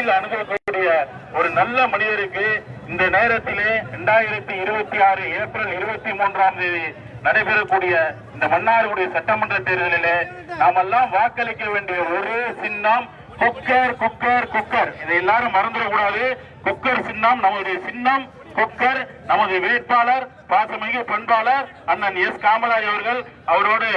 எளிதில் அணுகக்கூடிய ஒரு நல்ல மனிதருக்கு இந்த நேரத்திலே 2026 ஏப்ரல் 23ஆம் தேதி நடைபெறக்கூடிய இந்த மன்னார்குடி சட்டமன்ற தேர்தலிலே நாமெல்லாம் வாக்களிக்க வேண்டிய ஒரே சின்னம் குக்கர் குக்கர் குக்கர். இதை எல்லாரும் மறந்துடக்கூடாது. குக்கர் சின்னம் நமது சின்னம், குக்கர். நமது வேட்பாளர் பாசமிகு பண்பாளர் அண்ணன் எஸ் காமராஜ் அவர்கள், அவரோடு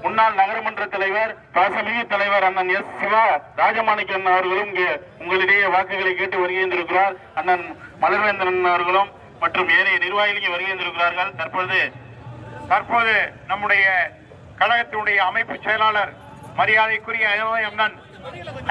முன்னாள் நகரமன்ற தலைவர் பாசமிகு தலைவர் அண்ணன் எஸ் சிவா ராஜமாணிக்கன் அவர்களும் இங்கே உங்களிடையே வாக்குகளை கேட்டு வருகின்றிருக்கிறார். அண்ணன் மலர்வேந்தன் அவர்களும் மற்றும் ஏனைய நிர்வாகிகள் வருகின்றிருக்கிறார்கள். தற்போது நம்முடைய கழகத்தினுடைய அமைப்பு செயலாளர் மரியாதைக்குரிய அண்ணன்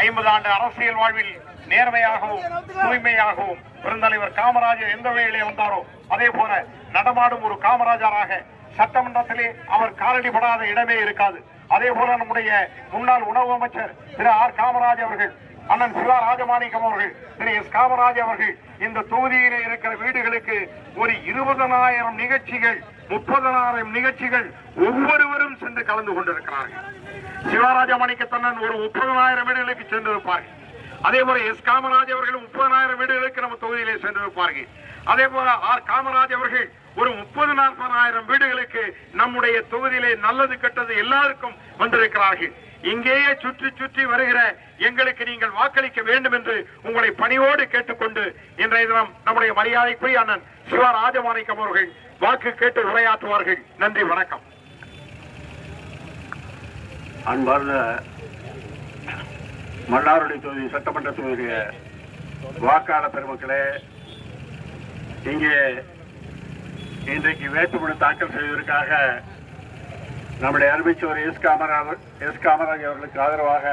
50 ஆண்டு அரசியல் வாழ்வில் நேர்மையாகவும் தூய்மையாகவும் பெருந்தலைவர் காமராஜர் எந்த வகையிலே வந்தாரோ அதே போல நடமாடும் ஒரு காமராஜராக சட்டமன்றத்திலே அவர் காலடிபடாத இடமே இருக்காது. அதே போல நம்முடைய முன்னாள் உணவு அமைச்சர் திரு ஆர் காமராஜ் அவர்கள், அண்ணன் சிவா ராஜமாணிக்கம் அவர்கள், திரு எஸ் காமராஜ் அவர்கள் இந்த தொகுதியிலே இருக்கிற வீடுகளுக்கு ஒரு 20,000 நிகழ்ச்சிகள் 30,000 நிகழ்ச்சிகள் ஒவ்வொருவரும் சென்று கலந்து கொண்டிருக்கிறார்கள். சிவராஜமாணிக்கத்தண்ணன் ஒரு 30,000 வீடுகளுக்கு சென்றிருப்பார்கள். அதே போல எஸ் காமராஜ் அவர்கள் 30,000 வீடுகளுக்கு நம்ம தொகுதியிலே சென்றிருப்பார்கள். அதே போல ஆர் காமராஜ் அவர்கள் ஒரு 30,000-40,000 வீடுகளுக்கு நம்முடைய தொகுதியிலே நல்லது கெட்டது எல்லாருக்கும் வந்திருக்கிறார்கள். இங்கேயே சுற்றி சுற்றி வருகிற எங்களுக்கு நீங்கள் வாக்களிக்க வேண்டும் என்று உங்களை பணியோடு கேட்டுக்கொண்டு இன்றைய தினம் நம்முடைய மரியாதைக்குரிய அண்ணன் சிவா ராஜமாணிக்கம் அவர்கள் வாக்கு கேட்டு உரையாற்றுவார்கள். நன்றி, வணக்கம். அன்பார்ந்த மன்னார்குடி தொகுதி சட்டமன்ற தொகுதிய வாக்காளர் பெருமக்களே, இங்கே இன்றைக்கு வேட்புமனு தாக்கல் செய்வதற்காக நம்முடைய அருமைச்சோர் எஸ் காமராஜ் அவர்களுக்கு ஆதரவாக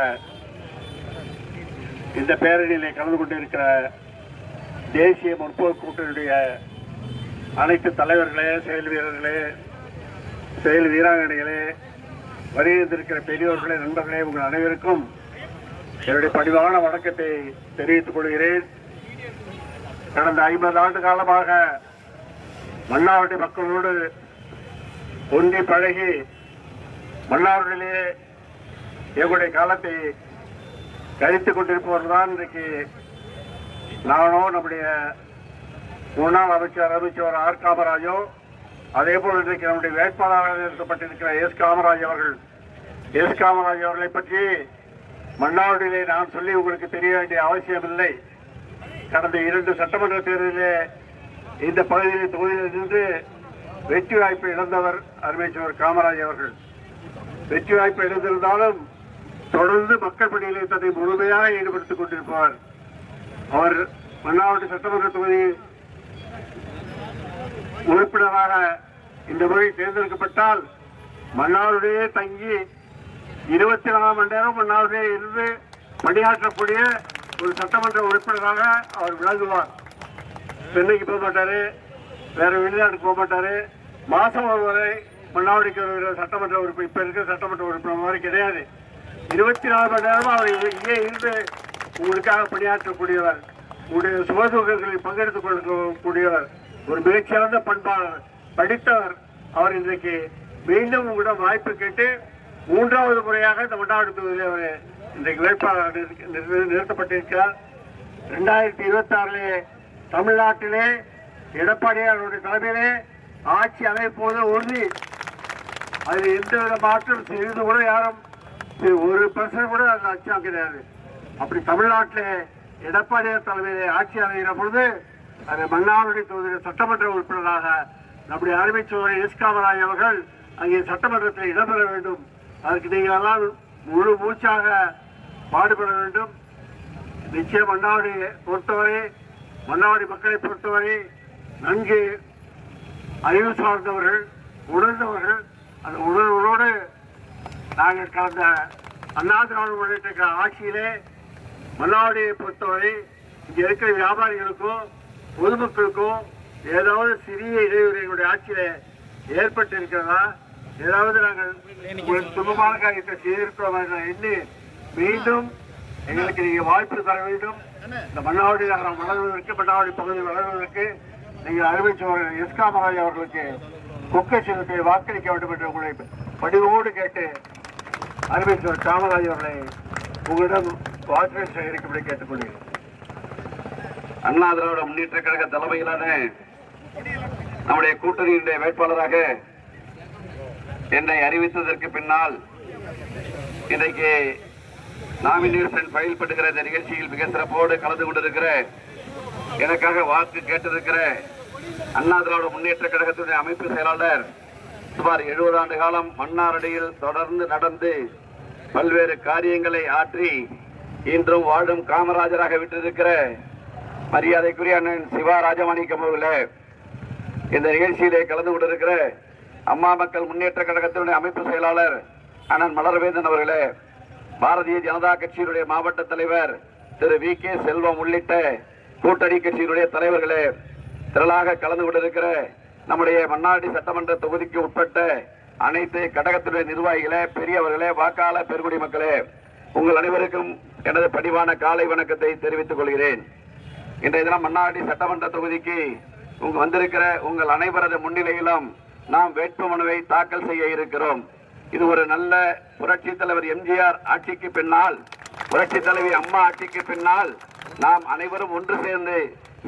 இந்த பேரணியிலே கலந்து கொண்டிருக்கிற தேசிய முற்போக்கு கூட்டணியுடைய அனைத்து தலைவர்களே, செயல் வீரர்களே, செயல் வீராங்கனைகளே, வருகின்றிருக்கிற பெரியோர்களே, நண்பர்களே, உங்கள் அனைவருக்கும் என்னுடைய பணிவான வணக்கத்தை தெரிவித்துக் கொள்கிறேன். கடந்த 50 ஆண்டு காலமாக மன்னார்குடி மக்களோடு ஒன்றி பழகி மன்னார்குடியிலே எங்களுடைய காலத்தை கழித்துக் கொண்டிருப்பவர்கள் தான் இன்றைக்கு நானோ நம்முடைய முன்னாள் அமைச்சர் ஆர் காமராஜோ, அதே போல் இன்றைக்கு நம்முடைய வேட்பாளராக நிறுத்தப்பட்டிருக்கிற எஸ் காமராஜ் அவர்கள். எஸ் காமராஜ் அவர்களை பற்றி மன்னார்குடியிலே நான் சொல்லி உங்களுக்கு தெரிய வேண்டிய அவசியமில்லை. கடந்த 2 சட்டமன்ற தேர்தலிலே இந்த பகுதியில் தொகுதியில் நின்று வெற்றி வாய்ப்பை இழந்தவர் அருமைச்சவர் காமராஜ் அவர்கள். வெற்றி வாய்ப்பை இழந்திருந்தாலும் தொடர்ந்து மக்கள் பணியிலே தன்னை முழுமையாக ஈடுபடுத்திக் கொண்டிருப்பவர். அவர் மன்னார்குடி சட்டமன்ற தொகுதி உறுப்பினராக இந்த முறை தேர்ந்தெடுக்கப்பட்டால் மன்னார்குடியே தங்கி 24 மணி நேரம் மன்னார்குடியே இருந்து பணியாற்றக்கூடிய ஒரு சட்டமன்ற உறுப்பினராக அவர் விளங்குவார். சென்னைக்கு போக மாட்டாரு, வேற வெளிநாட்டுக்கு போக மாட்டாரு. மாசம் ஒரு வரை மன்னார்குடிக்கு வருகிற சட்டமன்ற உறுப்பினர், இப்ப இருக்கிற சட்டமன்ற உறுப்பினர் மாதிரி கிடையாது. 24 மணி நேரமும் அவர் இங்கே இருந்து உங்களுக்காக பணியாற்றக்கூடியவர், உங்களுடைய சுகதுக்கங்களில் பங்கெடுத்துக் கொள்ளக்கூடியவர், ஒரு மிகச்சிறந்த பண்பாளர், படித்தவர். அவர் இன்றைக்கு மீண்டும் உங்களிடம் வாய்ப்பு கேட்டு 3வது முறையாக இந்த மன்னார்குடி தொகுதியில் அவர் இன்றைக்கு வேட்பாளர் நிறுத்தப்பட்டிருக்கிறார். 2026 தமிழ்நாட்டிலே எடப்பாடியாருடைய தலைமையிலே ஆட்சி அமைப்போது உறுதி. அதில் எந்தவித மாற்றம் செய்து கூட யாரும் 1% கூட அந்த அச்சம் கிடையாது. அப்படி தமிழ்நாட்டிலே எடப்பாடியார் தலைமையிலே ஆட்சி அமைகிற பொழுது அது மன்னார்குடி தொகுதியில் சட்டமன்ற உறுப்பினராக நம்முடைய அருமைச்சோர் எஸ் காமராஜ் அவர்கள் அங்கே சட்டமன்றத்தில் இடம்பெற வேண்டும். அதற்கு நீங்கள் எல்லாம் முழு மூச்சாக பாடுபட வேண்டும். நிச்சயம் மன்னார்குடியை பொறுத்தவரை, மன்னார்குடி மக்களை பொறுத்தவரை நன்கு அறிவு சார்ந்தவர்கள், உணர்ந்தவர்கள். அந்த உணர்வோடு நாங்கள் கடந்த அண்ணா திராவிட முன்னேற்ற ஆட்சியிலே மன்னார்குடியை பொறுத்தவரை இங்கே இருக்கிற வியாபாரிகளுக்கோ பொதுமக்களுக்கோ ஏதாவது சிறிய இடையூறு எங்களுடைய ஆட்சியிலே ஏற்பட்டு இருக்கிறதா, ஏதாவது நாங்கள் சுகமான காரியத்தை செய்திருக்கிறோம் எண்ணி மீண்டும் எங்களுக்கு நீங்க வாய்ப்பு தர வேண்டும். இந்த மன்னார்குடி நகரம் வளர்வதற்கு, மன்னார்குடி பகுதி வளர்வதற்கு நீங்கள் அறிவிச்சவர் எஸ் காமராஜ் அவர்களுக்கு குக்கை சின்னத்தை வாக்களிக்க வேண்டும் என்று உங்களை பணிவோடு கேட்டு அறிவிச்சவர் காமராஜ் அவர்களை உங்களிடம் வாக்குகள் சேகரிக்கும்படி கேட்டுக்கொள்கிறேன். அண்ணா திராவிட முன்னேற்ற கழக தலைமையிலான நம்முடைய கூட்டணியினுடைய வேட்பாளராக என்னை அறிவித்ததற்கு பின்னால் இன்றைக்கு நாமினேஷன் ஃபைல் பண்ணுகிற இந்த நிகழ்ச்சியில் மிக சிறப்போடு கலந்து கொண்டிருக்கிற, எனக்காக வாக்கு கேட்டிருக்கிற அண்ணா திராவிட முன்னேற்ற கழகத்தினுடைய அமைப்பு செயலாளர், சுமார் 70 ஆண்டு காலம் மன்னாரடியில் தொடர்ந்து நடந்து பல்வேறு காரியங்களை ஆற்றி இன்றும் வாழும் காமராஜராக விட்டிருக்கிற மரியாதைக்குரிய அண்ணன் சிவா ராஜமாணிக்கம் அவர்களே, இந்த நிகழ்ச்சியிலே கலந்து கொண்டிருக்கிற அம்மா மக்கள் முன்னேற்ற கழகத்தினுடைய அமைப்பு செயலாளர் அண்ணன் மலர்வேந்தன் அவர்களே, பாரதிய ஜனதா கட்சியினுடைய மாவட்ட தலைவர் திரு VK செல்வம் உள்ளிட்ட கூட்டணி கட்சியினுடைய தலைவர்களே, திரளாக கலந்து கொண்டிருக்கிற நம்முடைய மன்னார்குடி சட்டமன்ற தொகுதிக்கு உட்பட்ட அனைத்து கழகத்தினுடைய நிர்வாகிகளே, பெரியவர்களே, வாக்காளர் பெருங்குடி மக்களே, உங்கள் அனைவருக்கும் எனது பணிவான காலை வணக்கத்தை தெரிவித்துக் கொள்கிறேன். இன்றைய தினம் மன்னார்குடி சட்டமன்ற தொகுதிக்கு வந்திருக்கிற உங்கள் அனைவரது முன்னிலையிலும் நாம் வேட்புமனுவை தாக்கல் செய்ய இருக்கிறோம். இது ஒரு நல்ல புரட்சி தலைவர் எம்ஜிஆர் ஆட்சிக்கு பின்னால், புரட்சி தலைவி அம்மா ஆட்சிக்கு பின்னால் நாம் அனைவரும் ஒன்று சேர்ந்து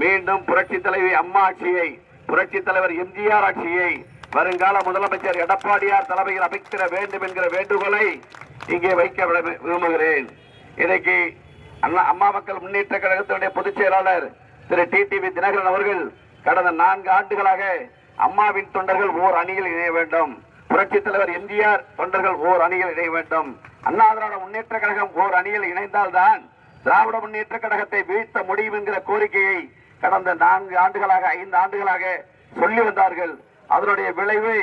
மீண்டும் புரட்சி தலைவி அம்மா ஆட்சியை, புரட்சி தலைவர் எம்ஜிஆர் ஆட்சியை வருங்கால முதலமைச்சர் எடப்பாடியார் தலைமையில் அமைத்திட வேண்டும் என்கிற வேண்டுகோளை இங்கே வைக்க விரும்புகிறேன். இன்றைக்கு அம்மா மக்கள் முன்னேற்ற கழகத்தினுடைய பொதுச் செயலாளர் திரு TTV தினகரன் அவர்கள் கடந்த 4 ஆண்டுகளாக அம்மாவின் தொண்டர்கள் ஓர் அணியில் இணைய வேண்டும், புரட்சி தலைவர் எம்ஜிஆர் தொண்டர்கள் ஓர் அணியில் இணைய வேண்டும், அண்ணா திராவிட முன்னேற்ற கழகம் ஓர் அணியில் இணைந்தால்தான் திராவிட முன்னேற்ற கழகத்தை வீழ்த்த முடியும் என்கிற கோரிக்கையை கடந்த 4 ஆண்டுகளாக 5 ஆண்டுகளாக சொல்லி வந்தார்கள். அதனுடைய விளைவு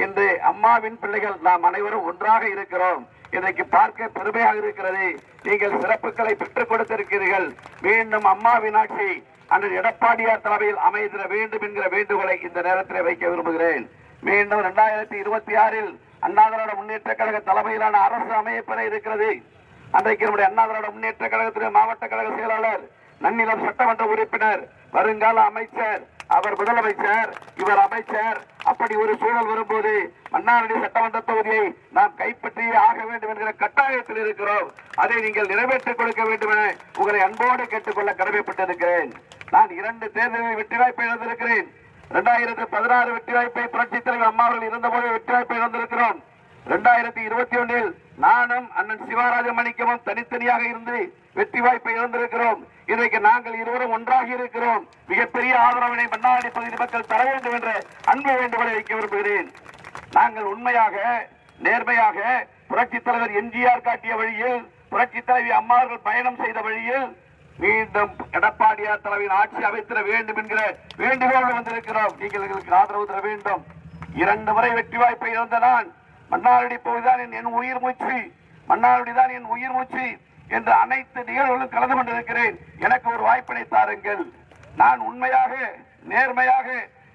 இன்று அம்மாவின் பிள்ளைகள் நாம் அனைவரும் ஒன்றாக இருக்கிறோம். இன்றைக்கு பார்க்க பெருமையாக இருக்கிறது. நீங்கள் சிறப்புகளை பெற்றுக் கொடுத்திருக்கிறீர்கள். மீண்டும் அம்மாவின் ஆட்சி அண்ணன் எடப்பாடியார் தலைமையில் அமைந்திட வேண்டும் என்கிற வேண்டுகோளை இந்த நேரத்தில் வைக்க விரும்புகிறேன். மீண்டும் 2026 அண்ணா திராவிட முன்னேற்ற கழக தலைமையிலான அரசு அமையப்பெற இருக்கிறது. அன்றைக்கு நம்முடைய அண்ணா திராவிட முன்னேற்ற கழகத்தினுடைய மாவட்ட கழக செயலாளர், நன்னிலம் சட்டமன்ற உறுப்பினர், வருங்கால அமைச்சர், அவர் முதலமைச்சர், இவர் அமைச்சர், அப்படி ஒரு சூழல் வரும்போது மன்னார்குடி சட்டமன்ற தொகுதியை நாம் கைப்பற்றியே ஆக வேண்டும் என்கிற கட்டாயத்தில் இருக்கிறோம். அதை நீங்கள் நிறைவேற்றிக் கொடுக்க வேண்டும் என உங்களை அன்போடு கேட்டுக்கொள்ள கடமைப்பட்டிருக்கிறேன். நான் 2 தேர்தலில் வெற்றி வாய்ப்பை இழந்திருக்கிறேன். 2016 வெற்றி வாய்ப்பை புரட்சித் தலைவர் அம்மா அவர்கள் இருந்தபோது வெற்றி வாய்ப்பை இழந்திருக்கிறோம். 2021 நானும் அண்ணன் சிவராஜமாணிக்கமும் தனித்தனியாக இருந்து வெற்றி வாய்ப்பை இழந்திருக்கிறோம். இன்றைக்கு நாங்கள் இருவரும் ஒன்றாகி இருக்கிறோம். மிகப்பெரிய ஆதரவினை மன்னார்குடி பகுதி மக்கள் தர வேண்டும் என்ற அன்பு வேண்டுகோளை வைக்க விரும்புகிறேன். நாங்கள் உண்மையாக, நேர்மையாக புரட்சித் தலைவர் எம்ஜிஆர் காட்டிய வழியில், புரட்சித் தலைவி அம்மா அவர்கள் பயணம் செய்த வழியில் மீண்டும் எடப்பாடியார் தலைமையின் ஆட்சி அமைத்திட வேண்டும் என்கிற வேண்டுகோள் வந்திருக்கிறோம். நீங்கள் எங்களுக்கு ஆதரவு தர வேண்டும். 2 முறை வெற்றி வாய்ப்பை இழந்த நான், மன்னார்குடி பகுதிதான் என் உயிர் மூச்சு, மன்னார்குடி தான் என் உயிர் மூச்சு என்று அனைத்து நிகழ்வுகளும் கலந்து கொண்டிருக்கிறேன். எனக்கு ஒரு வாய்ப்பினை தாருங்கள். நான் உண்மையாக, நேர்மையாக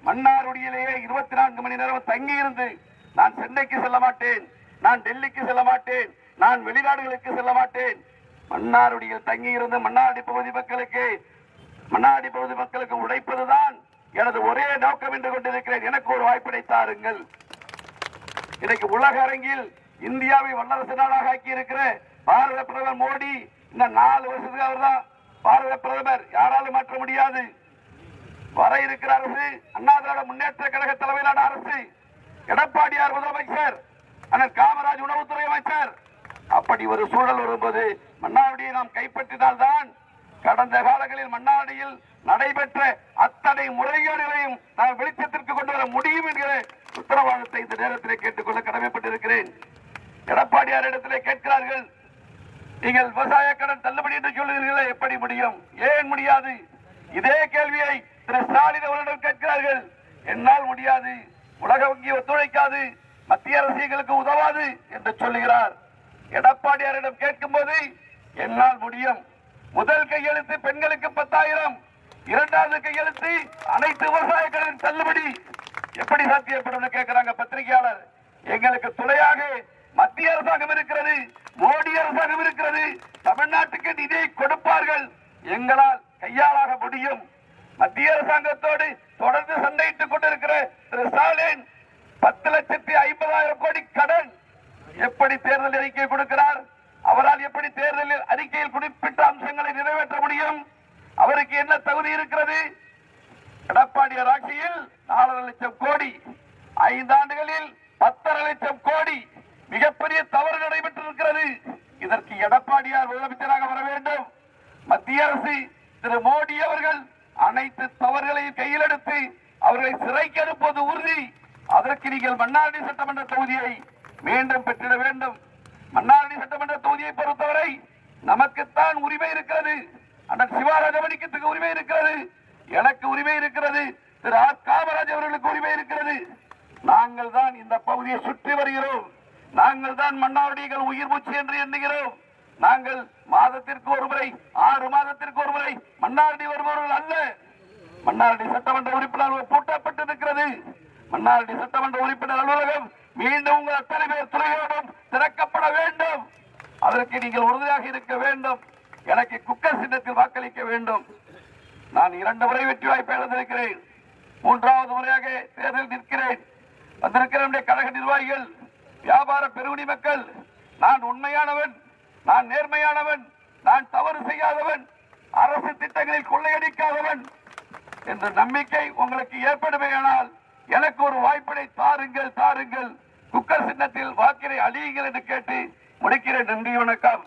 மன்னார்குடியிலேயே 24 மணி நேரம் தங்கி இருந்து, நான் சென்னைக்கு செல்ல மாட்டேன், நான் டெல்லிக்கு செல்ல மாட்டேன், நான் வெளிநாடுகளுக்கு செல்ல மாட்டேன். மன்னார்குடியில் தங்கி இருந்து மன்னார்குடி பகுதி மக்களுக்கு உழைப்பதுதான் எனது ஒரே நோக்கம் என்று கொண்டிருக்கிறேன். எனக்கு ஒரு வாய்ப்பினை தாருங்கள். இன்னைக்கு உலக அரங்கில் இந்தியாவை வல்லரசு நாடாக ஆக்கி இருக்கிற பாரத பிரதமர் மோடி, இந்த 4 வருஷத்துக்கு அவர் தான் பாரத பிரதமர், யாராலும் மாற்ற முடியாது. வர இருக்கிற அரசு அண்ணா திராவிட முன்னேற்ற கழக தலைமையிலான அரசு, எடப்பாடியார் முதலமைச்சர், அண்ணன் காமராஜ் உணவுத்துறை அமைச்சர். அப்படி ஒரு சூழல் வரும்போது மன்னார்குடியை நாம் கைப்பற்றினால்தான் கடந்த காலங்களில் மன்னார்குடியில் நடைபெற்ற அத்தனை முறைகேடுகளையும் நாம் வெளிச்சத்திற்கு கொண்டு வர முடியும் என்கிற உத்தரவாதத்தை இந்த நேரத்திலே கேட்டுக்கொள்ள கடமைப்பட்டிருக்கிறேன். எடப்பாடியார் இடத்திலே கேட்கிறார்கள், நீங்கள் விவசாய கடன் தள்ளுபடி என்று சொல்லுகிறீர்கள், எப்படி முடியும், ஏன் முடியாது? இதே கேள்வியை திரு ஸ்டாலின் அவர்களிடம் கேட்கிறார்கள். என்னால் முடியாது, உலக வங்கி ஒத்துழைக்காது, மத்திய அரசு எங்களுக்கு உதவாது என்று சொல்லுகிறார். எடப்பாடியாரிடம் கேட்கும் போது என்னால் முடியும், முதல் கையெழுத்து பெண்களுக்கு 10,000, 2வது கையெழுத்து அனைத்து விவசாய கடன் தள்ளுபடி, எப்படி சாத்தியப்படும் கேட்கிறாங்க பத்திரிகையாளர். எங்களுக்கு துணையாக மத்திய அரசாங்கம் இருக்கிறது, மோடி அரசாங்கம் இருக்கிறது, தமிழ்நாட்டுக்கு நிதியை கொடுப்பார்கள், எங்களால் கையாளாக முடியும். மத்திய அரசாங்கத்தோடு தொடர்ந்து சண்டையிட்டுக் கொண்டிருக்கிற திரு ஸ்டாலின் 10,50,000 கோடி கடன் எப்படி தேர்தல் அறிக்கை கொடுக்கிறார்? அவரால் எப்படி தேர்தலில் அறிக்கையில் குறிப்பிட்ட அம்சங்களை நிறைவேற்ற முடியும்? அவருக்கு என்ன தகுதி இருக்கிறது? எடப்பாடியார் ஆட்சியில் 4.5 லட்சம் கோடி, 5 ஆண்டுகளில் 10.5 லட்சம் கோடி, மிகப்பெரிய தவறு நடைபெற்றிருக்கிறது. இதற்கு எடப்பாடியார் முதலமைச்சராக வர வேண்டும். மத்திய அரசு திரு மோடி அவர்கள் அனைத்து தவறுகளையும் கையில் எடுத்து அவர்களை சிறைக்கு அனுப்புவது உறுதி. அதற்கு நீங்கள் மன்னார்குடி சட்டமன்ற தொகுதியை மீண்டும் பெற்றிட வேண்டும். மன்னார்குடி சட்டமன்ற தொகுதியை பொறுத்தவரை நமக்குத்தான் உரிமை இருக்கிறது. அண்ணன் சிவாராஜமணிக்கு உரிமை இருக்கிறது, எனக்கு உரிமை இருக்கிறது, திரு ஆர் காமராஜ் அவர்களுக்கு உரிமை இருக்கிறது. நாங்கள் தான் இந்த பகுதியை சுற்றி வருகிறோம். நாங்கள் தான் மன்னார்குடிகள் உயிர் மூச்சு என்று எண்ணுகிறோம். நாங்கள் மாதத்திற்கு ஒரு முறை, 6 மாதத்திற்கு ஒரு முறை மன்னார்குடி வருபவர்கள் அல்ல. மன்னார்குடி சட்டமன்ற உறுப்பினர் பூட்டப்பட்டிருக்கிறது. மன்னார்குடி சட்டமன்ற உறுப்பினர் அலுவலகம் மீண்டும் உங்கள் அத்தனை பேர் துறையோடும் திறக்கப்பட வேண்டும். அதற்கு நீங்கள் உறுதியாக இருக்க வேண்டும். எனக்கு குக்கர் சின்னத்தில் வாக்களிக்க வேண்டும். நான் 2 முறை வெற்றி வாய்ப்பை இழந்திருக்கிறேன். 3வது முறையாக தேர்தல் நிற்கிறேன். வந்திருக்கிற கழக நிர்வாகிகள், வியாபார பெருங்குடி மக்கள், நான் உண்மையானவன், நான் நேர்மையானவன், நான் தவறு செய்யாதவன், அரசு திட்டங்களில் கொள்ளையடிக்காதவன் என்ற நம்பிக்கை உங்களுக்கு ஏற்படுமையானால் எனக்கு ஒரு வாய்ப்பினை தாருங்கள், தாருங்கள். குக்கர் சின்னத்தில் வாக்கினை அழியுங்கள் என்று கேட்டு முடிக்கிறேன். நன்றி, வணக்கம்.